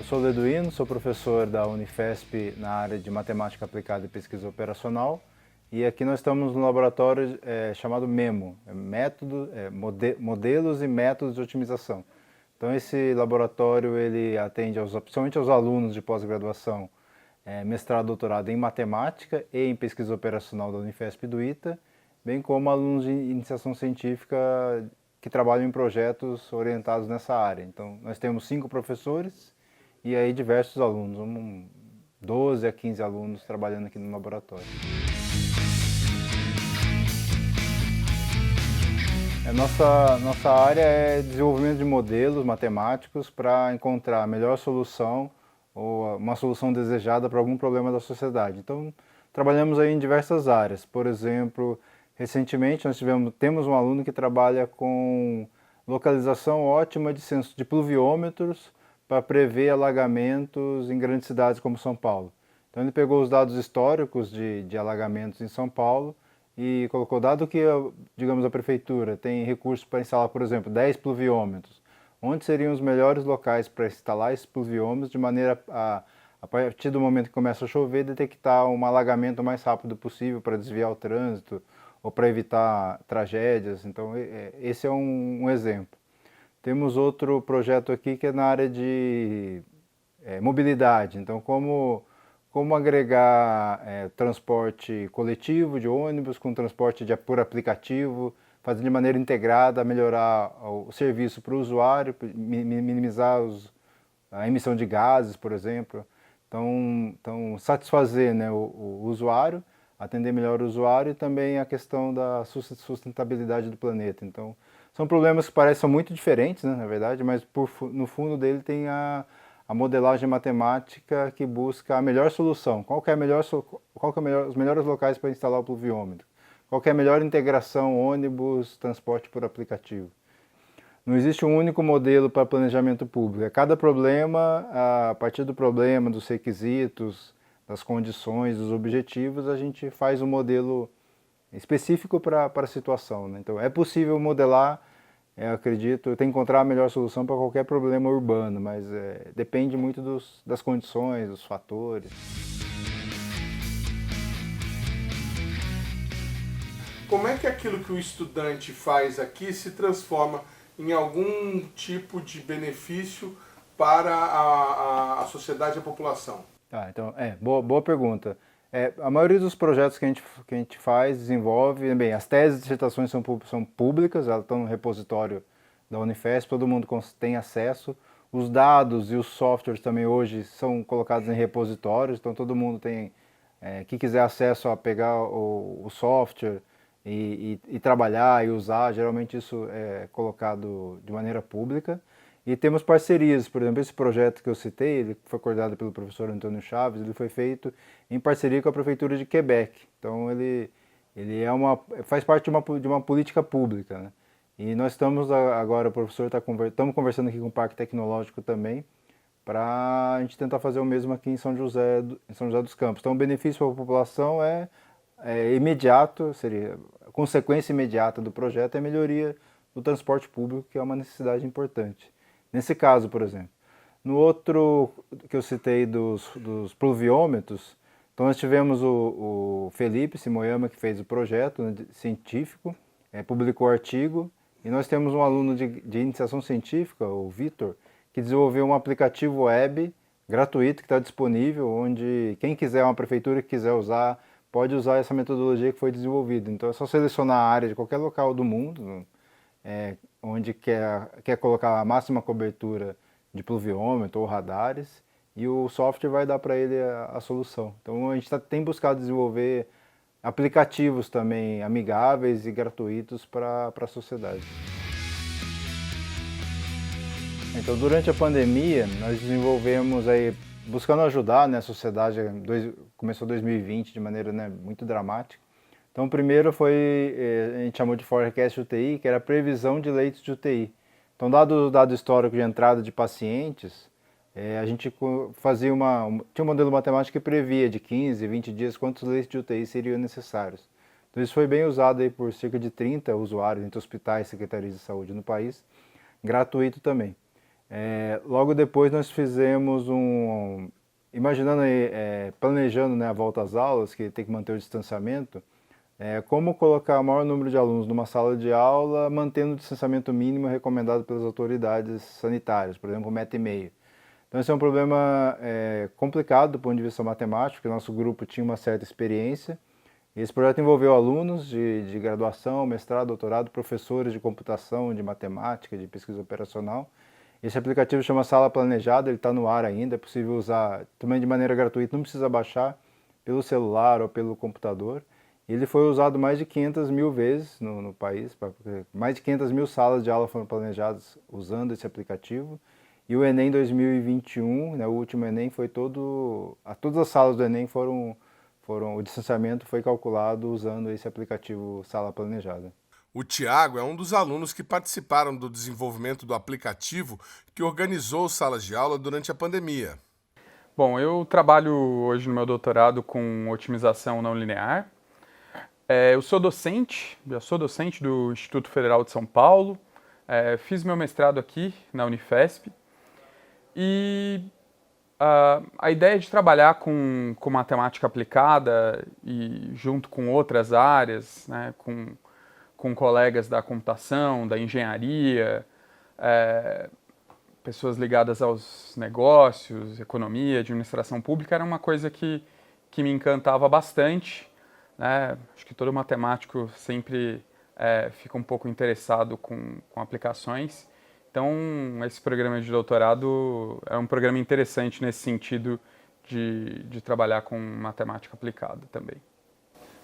sou Leduino, sou professor da Unifesp na área de Matemática Aplicada e Pesquisa Operacional. E aqui nós estamos no laboratório chamado MEMO, Modelos e Métodos de Otimização. Então esse laboratório ele atende principalmente aos alunos de pós-graduação, mestrado e doutorado em Matemática e em Pesquisa Operacional da Unifesp do ITA, bem como alunos de iniciação científica que trabalham em projetos orientados nessa área. Então nós temos 5 professores e aí diversos alunos, 12 a 15 alunos trabalhando aqui no laboratório. Nossa área é desenvolvimento de modelos matemáticos para encontrar a melhor solução ou uma solução desejada para algum problema da sociedade. Então, trabalhamos aí em diversas áreas. Por exemplo, recentemente nós temos um aluno que trabalha com localização ótima de pluviômetros para prever alagamentos em grandes cidades como São Paulo. Então ele pegou os dados históricos de alagamentos em São Paulo e colocou, dado que, digamos, a prefeitura tem recursos para instalar, por exemplo, 10 pluviômetros, onde seriam os melhores locais para instalar esses pluviômetros de maneira a partir do momento que começa a chover, detectar um alagamento o mais rápido possível para desviar o trânsito ou para evitar tragédias. Então esse é um exemplo. Temos outro projeto aqui que é na área de mobilidade. Então como agregar transporte coletivo de ônibus com transporte por aplicativo, fazer de maneira integrada, melhorar o serviço para o usuário, minimizar a emissão de gases, por exemplo. Então satisfazer, né, o usuário, atender melhor o usuário e também a questão da sustentabilidade do planeta. Então são problemas que parecem muito diferentes, né, na verdade, mas no fundo dele tem a modelagem matemática que busca a melhor solução. Qual que é os melhores locais para instalar o pluviômetro? Qual que é a melhor integração ônibus, transporte por aplicativo? Não existe um único modelo para planejamento público. Cada problema, a partir do problema, dos requisitos, das condições, dos objetivos, a gente faz um modelo específico para a situação, né? Então é possível modelar, eu acredito, tem que encontrar a melhor solução para qualquer problema urbano, mas depende muito das condições, dos fatores. Como é que aquilo que o estudante faz aqui se transforma em algum tipo de benefício para a sociedade e a população? Então, boa pergunta. A maioria dos projetos que a gente faz, desenvolve, bem, as teses e dissertações são públicas, elas estão no repositório da Unifesp, todo mundo tem acesso. Os dados e os softwares também hoje são colocados em repositórios, então todo mundo tem, que quiser acesso a pegar o software e trabalhar e usar, geralmente isso é colocado de maneira pública. E temos parcerias, por exemplo, esse projeto que eu citei, ele foi coordenado pelo professor Antônio Chaves, ele foi feito em parceria com a Prefeitura de Quebec. Então ele faz parte de uma política pública, né? E nós estamos agora, o professor estamos conversando aqui com o Parque Tecnológico também, para a gente tentar fazer o mesmo aqui em São José dos Campos. Então o benefício para a população é imediato, seria a consequência imediata do projeto é a melhoria do transporte público, que é uma necessidade importante. Nesse caso, por exemplo. No outro que eu citei dos pluviômetros, então nós tivemos o Felipe Simoyama, que fez o projeto, né, científico, publicou o artigo, e nós temos um aluno de iniciação científica, o Vitor, que desenvolveu um aplicativo web gratuito que está disponível, onde quem quiser, uma prefeitura que quiser usar, pode usar essa metodologia que foi desenvolvida. Então é só selecionar a área de qualquer local do mundo, onde quer colocar a máxima cobertura de pluviômetro ou radares, e o software vai dar para ele a solução. Então a gente tem buscado desenvolver aplicativos também amigáveis e gratuitos para a sociedade. Então durante a pandemia nós desenvolvemos aí, buscando ajudar, né, a sociedade, começou 2020 de maneira, né, muito dramática. Então, o primeiro a gente chamou de Forecast UTI, que era a previsão de leitos de UTI. Então, dado o dado histórico de entrada de pacientes, a gente tinha um modelo matemático que previa de 15, 20 dias quantos leitos de UTI seriam necessários. Então, isso foi bem usado aí por cerca de 30 usuários entre hospitais e secretarias de saúde no país, gratuito também. Logo depois nós fizemos imaginando aí, planejando, né, a volta às aulas, que tem que manter o distanciamento, como colocar o maior número de alunos numa sala de aula, mantendo o distanciamento mínimo recomendado pelas autoridades sanitárias, por exemplo, 1,5 m. Então esse é um problema complicado do ponto de vista matemático, porque o nosso grupo tinha uma certa experiência. Esse projeto envolveu alunos de graduação, mestrado, doutorado, professores de computação, de matemática, de pesquisa operacional. Esse aplicativo chama Sala Planejada, ele está no ar ainda, é possível usar também de maneira gratuita, não precisa baixar pelo celular ou pelo computador. Ele foi usado mais de 500 mil vezes no país, mais de 500 mil salas de aula foram planejadas usando esse aplicativo. E o Enem 2021, né, o último Enem, foi todas as salas do Enem o distanciamento foi calculado usando esse aplicativo Sala Planejada. O Tiago é um dos alunos que participaram do desenvolvimento do aplicativo que organizou salas de aula durante a pandemia. Bom, eu trabalho hoje no meu doutorado com otimização não linear. Eu sou docente, já sou docente do Instituto Federal de São Paulo, fiz meu mestrado aqui na Unifesp e a ideia de trabalhar com matemática aplicada e junto com outras áreas, né, com colegas da computação, da engenharia, pessoas ligadas aos negócios, economia, administração pública, era uma coisa que me encantava bastante. Né? Acho que todo matemático sempre fica um pouco interessado com aplicações. Então, esse programa de doutorado é um programa interessante nesse sentido de trabalhar com matemática aplicada também.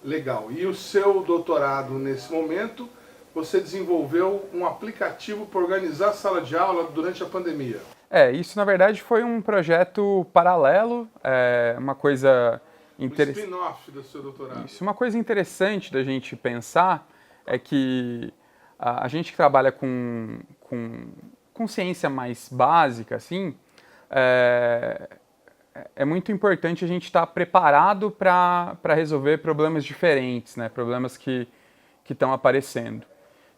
Legal. E o seu doutorado, nesse momento, você desenvolveu um aplicativo para organizar a sala de aula durante a pandemia. Isso na verdade foi um projeto paralelo, uma coisa interessante. Um spin-off do seu doutorado. Isso, uma coisa interessante da gente pensar é que a gente que trabalha com ciência mais básica, assim, é muito importante a gente estar preparado para resolver problemas diferentes, né? Problemas que estão aparecendo.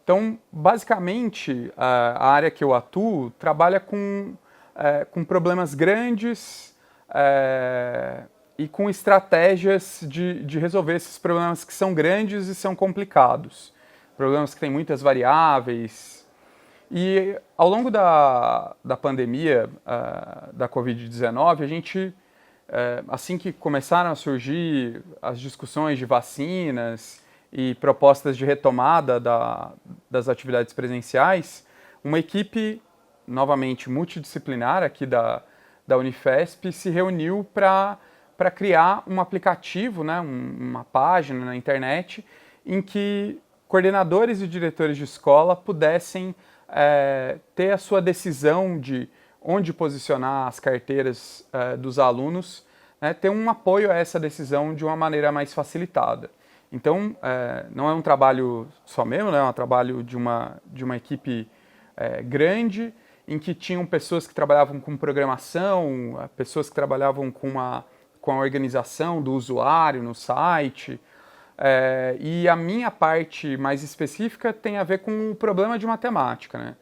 Então, basicamente, a área que eu atuo trabalha com problemas grandes e com estratégias de resolver esses problemas que são grandes e são complicados. Problemas que têm muitas variáveis. E ao longo da pandemia da Covid-19, a gente, assim que começaram a surgir as discussões de vacinas e propostas de retomada das atividades presenciais, uma equipe, novamente multidisciplinar aqui da Unifesp, se reuniu para criar um aplicativo, né, uma página na internet, em que coordenadores e diretores de escola pudessem ter a sua decisão de onde posicionar as carteiras dos alunos, né, ter um apoio a essa decisão de uma maneira mais facilitada. Então, não é um trabalho só meu, né, é um trabalho de uma equipe grande, em que tinham pessoas que trabalhavam com programação, pessoas que trabalhavam com a organização do usuário no site, e a minha parte mais específica tem a ver com o problema de matemática, né?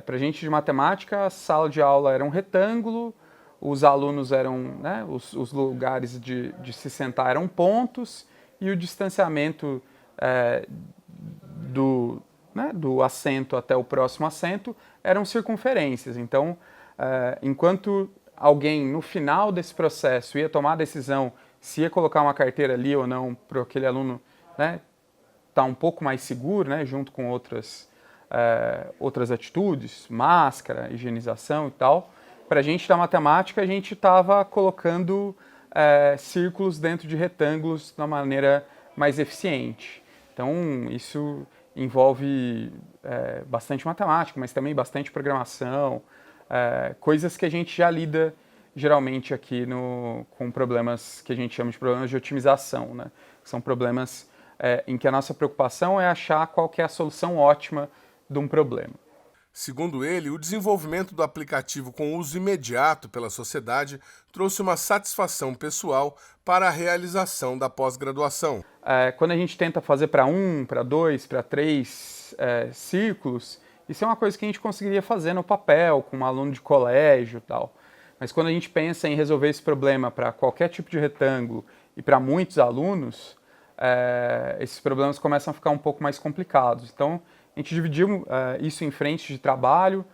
Para a gente de matemática, a sala de aula era um retângulo, os alunos eram, né, os lugares de se sentar eram pontos, e o distanciamento do assento até o próximo assento eram circunferências. Então, enquanto alguém no final desse processo ia tomar a decisão se ia colocar uma carteira ali ou não para aquele aluno, né, tá um pouco mais seguro, né, junto com outras atitudes, máscara, higienização e tal, para a gente da matemática a gente estava colocando círculos dentro de retângulos de uma maneira mais eficiente. Então isso envolve bastante matemática, mas também bastante programação, coisas que a gente já lida geralmente aqui com problemas que a gente chama de problemas de otimização, né? São problemas em que a nossa preocupação é achar qual que é a solução ótima de um problema. Segundo ele, o desenvolvimento do aplicativo com uso imediato pela sociedade trouxe uma satisfação pessoal para a realização da pós-graduação. Quando a gente tenta fazer para 1, para 2, para 3 círculos, Isso é uma coisa que a gente conseguiria fazer no papel, com um aluno de colégio e tal. Mas quando a gente pensa em resolver esse problema para qualquer tipo de retângulo e para muitos alunos, esses problemas começam a ficar um pouco mais complicados. Então, a gente dividiu isso em frentes de trabalho.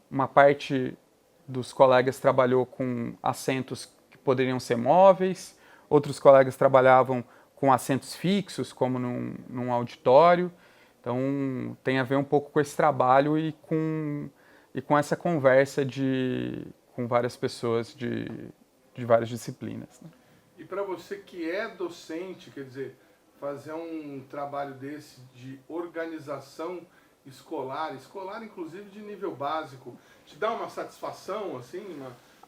Uma parte dos colegas trabalhou com assentos que poderiam ser móveis, outros colegas trabalhavam com assentos fixos, como num auditório. Então, tem a ver um pouco com esse trabalho e com essa conversa com várias pessoas de várias disciplinas, né? E para você que é docente, quer dizer, fazer um trabalho desse de organização escolar inclusive de nível básico, te dá uma satisfação, assim,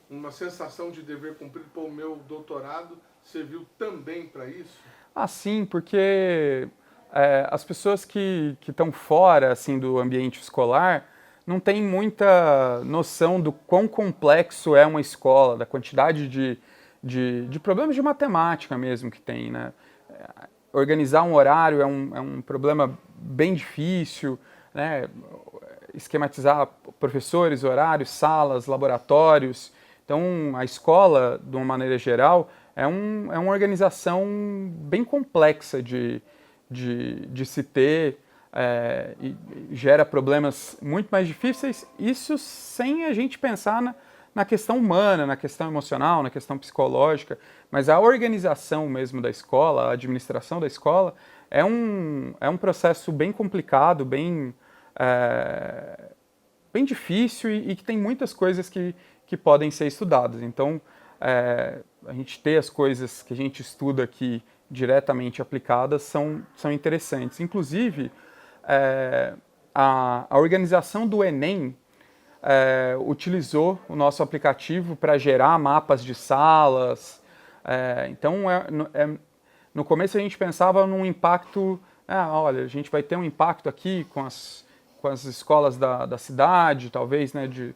uma sensação de dever cumprido? Pô, o meu doutorado serviu também para isso? Ah, sim, porque as pessoas que estão fora assim, do ambiente escolar não têm muita noção do quão complexo é uma escola, da quantidade de problemas de matemática mesmo que tem, né? Organizar um horário é um problema bem difícil, né? Esquematizar professores, horários, salas, laboratórios. Então, a escola, de uma maneira geral, é uma organização bem complexa de se ter, e gera problemas muito mais difíceis, isso sem a gente pensar na questão humana, na questão emocional, na questão psicológica, mas a organização mesmo da escola, a administração da escola, é um processo bem complicado, bem difícil e que tem muitas coisas que podem ser estudadas. Então, a gente ter as coisas que a gente estuda aqui diretamente aplicadas são interessantes. Inclusive, a organização do Enem utilizou o nosso aplicativo para gerar mapas de salas. Então, no começo a gente pensava num impacto, olha, a gente vai ter um impacto aqui com as escolas da cidade, talvez, né, de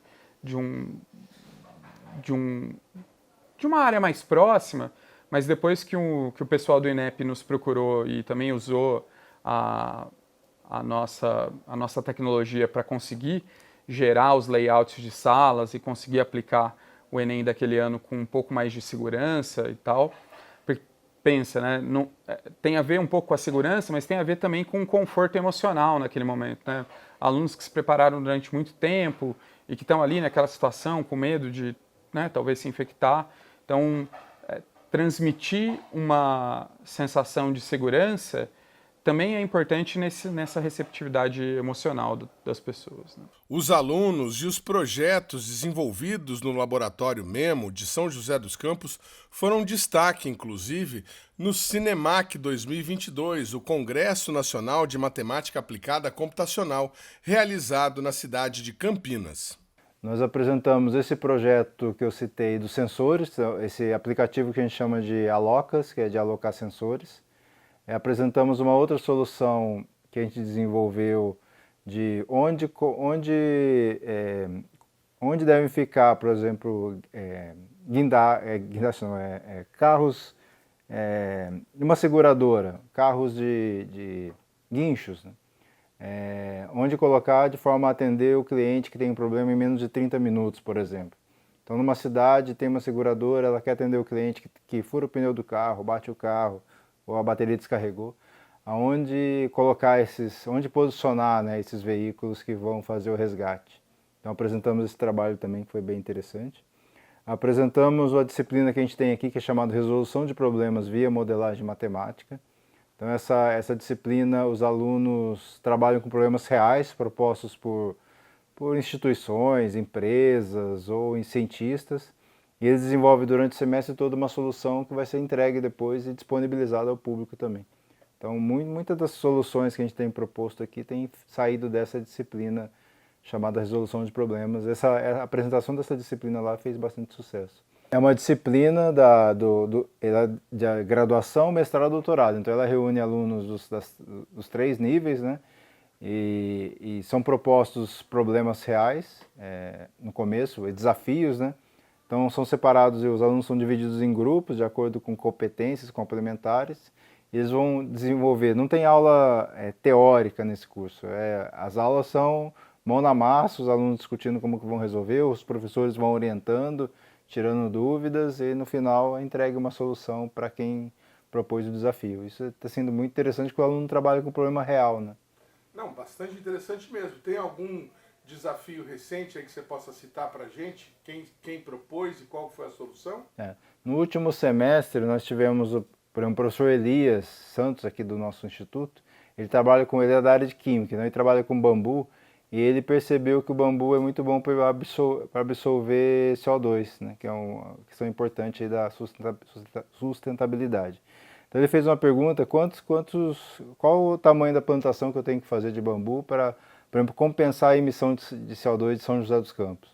uma área mais próxima, mas depois que o pessoal do INEP nos procurou e também usou a nossa tecnologia para conseguir gerar os layouts de salas e conseguir aplicar o Enem daquele ano com um pouco mais de segurança e tal. Pensa, né? Tem a ver um pouco com a segurança, mas tem a ver também com o conforto emocional naquele momento, né? Alunos que se prepararam durante muito tempo e que estão ali naquela situação com medo de, né, talvez se infectar. Então, transmitir uma sensação de segurança também é importante nessa receptividade emocional das pessoas, né? Os alunos e os projetos desenvolvidos no Laboratório MEMO de São José dos Campos foram destaque, inclusive, no Cinemac 2022, o Congresso Nacional de Matemática Aplicada Computacional, realizado na cidade de Campinas. Nós apresentamos esse projeto que eu citei dos sensores, esse aplicativo que a gente chama de Alocas, que é de alocar sensores. Apresentamos uma outra solução que a gente desenvolveu de onde devem ficar, por exemplo, carros de uma seguradora, carros de guinchos, né? Onde colocar de forma a atender o cliente que tem um problema em menos de 30 minutos, por exemplo. Então, numa cidade tem uma seguradora, ela quer atender o cliente que fura o pneu do carro, bate o carro, ou a bateria descarregou, onde posicionar, né, esses veículos que vão fazer o resgate. Então apresentamos esse trabalho também, que foi bem interessante. Apresentamos a disciplina que a gente tem aqui, que é chamada Resolução de Problemas via Modelagem Matemática. Então essa disciplina, os alunos trabalham com problemas reais propostos por instituições, empresas ou cientistas, e eles desenvolvem durante o semestre toda uma solução que vai ser entregue depois e disponibilizada ao público também. Então, muitas das soluções que a gente tem proposto aqui têm saído dessa disciplina chamada Resolução de Problemas. A apresentação dessa disciplina lá fez bastante sucesso. É uma disciplina de graduação, mestrado e doutorado. Então, ela reúne alunos dos 3 níveis, né? E são propostos problemas reais, no começo, desafios, né? Então são separados e os alunos são divididos em grupos de acordo com competências complementares e eles vão desenvolver. Não tem aula teórica nesse curso, as aulas são mão na massa, os alunos discutindo como que vão resolver, os professores vão orientando, tirando dúvidas e no final entrega uma solução para quem propôs o desafio. Isso está sendo muito interessante porque o aluno trabalha com um problema real, né? Não, bastante interessante mesmo. Tem algum desafio recente aí que você possa citar para a gente? Quem propôs e qual foi a solução? No último semestre nós tivemos, por exemplo, o professor Elias Santos aqui do nosso instituto. Ele é da área de química, então ele trabalha com bambu e ele percebeu que o bambu é muito bom para absorver CO2, né, que é uma questão importante aí da sustentabilidade. Então ele fez uma pergunta, qual o tamanho da plantação que eu tenho que fazer de bambu para, por exemplo, compensar a emissão de CO2 de São José dos Campos?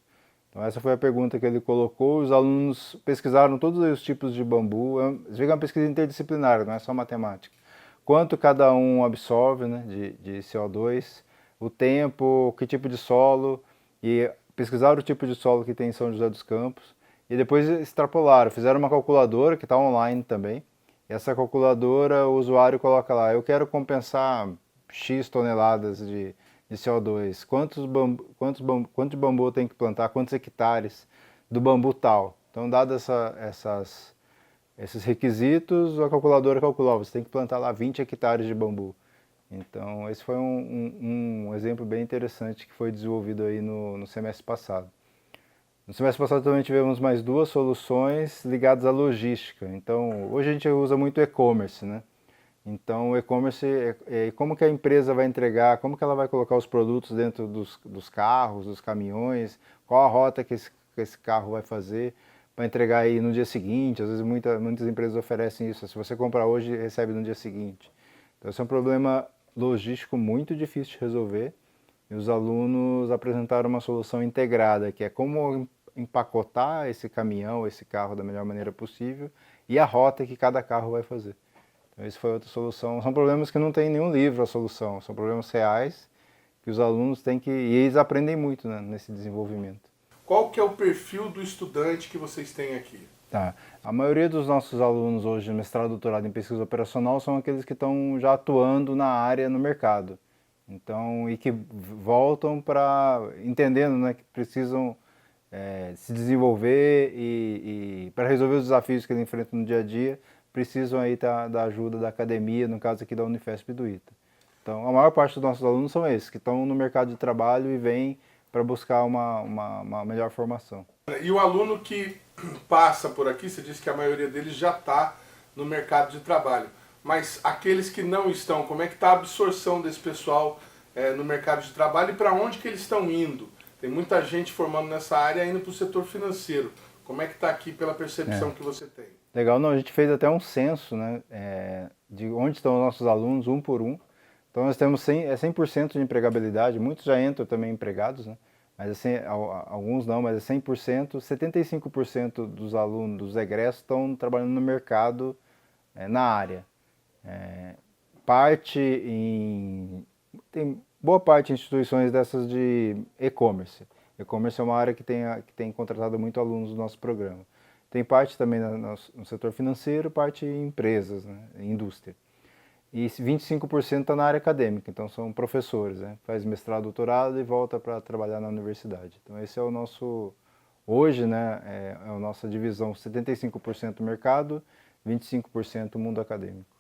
Então essa foi a pergunta que ele colocou, os alunos pesquisaram todos os tipos de bambu, é uma pesquisa interdisciplinar, não é só matemática. Quanto cada um absorve, né, de CO2, o tempo, que tipo de solo, e pesquisaram o tipo de solo que tem em São José dos Campos, e depois extrapolaram, fizeram uma calculadora que está online também. Essa calculadora, o usuário coloca lá, eu quero compensar X toneladas de CO2, quanto de bambu eu tenho que plantar, quantos hectares do bambu tal. Então, dados esses requisitos, a calculadora calculou, você tem que plantar lá 20 hectares de bambu. Então, esse foi um exemplo bem interessante que foi desenvolvido aí no semestre passado. No semestre passado também tivemos mais duas soluções ligadas à logística. Então, hoje a gente usa muito e-commerce, né? Então, o e-commerce é como que a empresa vai entregar, como que ela vai colocar os produtos dentro dos carros, dos caminhões, qual a rota que esse carro vai fazer para entregar aí no dia seguinte. Às vezes muitas empresas oferecem isso, se você comprar hoje, recebe no dia seguinte. Então, esse é um problema logístico muito difícil de resolver e os alunos apresentaram uma solução integrada, que é como empacotar esse caminhão, esse carro da melhor maneira possível e a rota que cada carro vai fazer. Então, essa foi outra solução. São problemas que não tem em nenhum livro a solução, são problemas reais que os alunos têm que... E eles aprendem muito, né, nesse desenvolvimento. Qual que é o perfil do estudante que vocês têm aqui? Tá. A maioria dos nossos alunos hoje, mestrado e doutorado em pesquisa operacional, são aqueles que estão já atuando na área, no mercado. Então, e que voltam para entendendo, né, que precisam se desenvolver e para resolver os desafios que eles enfrentam no dia a dia, precisam aí da ajuda da academia, no caso aqui da Unifesp do ITA. Então, a maior parte dos nossos alunos são esses, que estão no mercado de trabalho e vêm para buscar uma melhor formação. E o aluno que passa por aqui, você disse que a maioria deles já está no mercado de trabalho. Mas aqueles que não estão, como é que está a absorção desse pessoal no mercado de trabalho e para onde que eles estão indo? Tem muita gente formando nessa área indo para o setor financeiro. Como é que está aqui pela percepção que você tem? Legal, não, a gente fez até um censo, né, de onde estão os nossos alunos, um por um. Então nós temos 100% de empregabilidade, muitos já entram também empregados, né, mas assim, alguns não, mas é 100%, 75% dos alunos, dos egressos, estão trabalhando no mercado, na área. Tem boa parte de instituições dessas de e-commerce. E-commerce é uma área que tem contratado muito alunos do nosso programa. Tem parte também no setor financeiro, parte em empresas, né, indústria. E 25% está na área acadêmica, então são professores, né, faz mestrado, doutorado e volta para trabalhar na universidade. Então esse é o nosso, hoje, né, é a nossa divisão, 75% mercado, 25% mundo acadêmico.